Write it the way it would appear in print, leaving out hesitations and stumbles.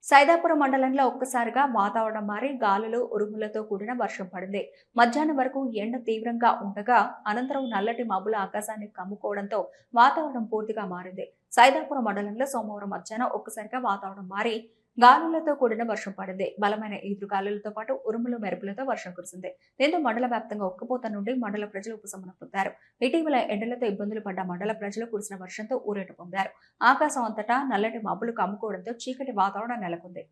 సైదాపురం మండలంలో ఒక్కసారిగా వాతావరణం మారి గాలులు ఉరుములతో కూడిన వర్షం పడింది. మధ్యాహ్నం వరకు ఎండ తీవ్రంగా ఉండగా అనంతరం నల్లటి మబ్బులు ఆకాశాన్ని కమ్ముకోవడంతో వాతావరణం పూర్తిగా మారింది. సైదాపురం మండలంలో సోమవారం మధ్యాహ్నం ఒక్కసారిగా వాతావరణం మారి గాలులతో కూడిన వర్షం పడింది. బలమైన ఈదురుగాలులతో పాటు ఉరుములు మెరుపులతో వర్షం కురిసింది. దీంతో మండల వ్యాప్తంగా ఉక్కపోత నుండి మండల ప్రజలు ఉపశమనం పొందారు. ఇటీవల ఎండలతో ఇబ్బందులు పడ్డ మండల ప్రజలు కురిసిన వర్షంతో ఊరేట పొందారు. ఆకాశం అంతటా నల్లటి మబ్బులు కమ్ముకోవడంతో చీకటి వాతావరణం నెలకొంది.